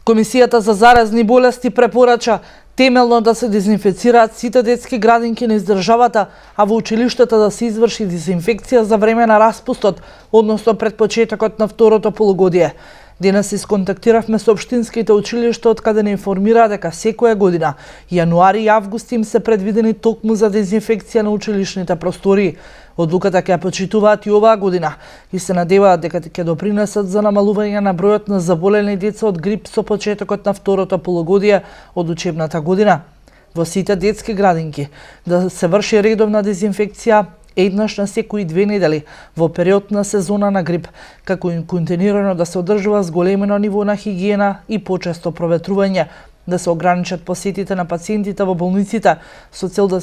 Комисијата за заразни болести препорача темелно да се дезинфецираат сите детски градинки низ државата, а во училиштата да се изврши дезинфекција за време на распустот, односно пред почетокот на второто полугодие. Денес исконтактиравме со општинските училишта од каде не информира дека секоја година, јануари и август им се предвидени токму за дезинфекција на училишните простории. Одлуката ќе ја почитуваат и оваа година и се надеваат дека ќе допринесат за намалување на бројот на заболени деца од грип со почетокот на второто полугодие од учебната година. Во сите детски градинки да се врши редовна дезинфекција еднаш на секои 2 недели во период на сезона на грип, како и континуирано да се одржува зголемено ниво на хигиена и почесто проветрување, да се ограничат посетите на пациентите во болниците со цел да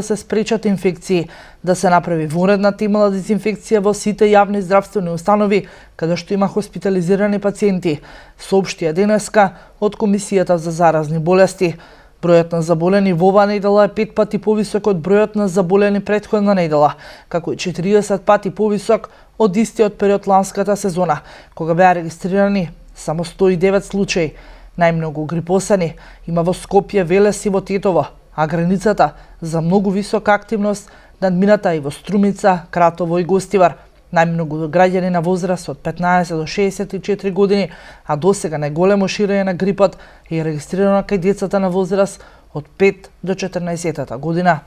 се спречат инфекции, да се направи вонредна темела дезинфекција во сите јавни здравствени установи каде што има хоспитализирани пациенти, соопштија денеска од Комисијата за заразни болести. Бројот на заболени во оваа недела е 5 пати повисок од бројот на заболени претходна недела, како и 40 пати повисок од истиот период ланската сезона, кога беа регистрирани само 109 случаи. Најмногу грипосани има во Скопје, Велес и во Тетово, а границата за многу висока активност надмината и во Струмица, Кратово и Гостивар. Најмногу граѓани на возраст од 15 до 64 години, а досега најголемо ширење на грипот е регистрирано кај децата на возраст од 5 до 14 година.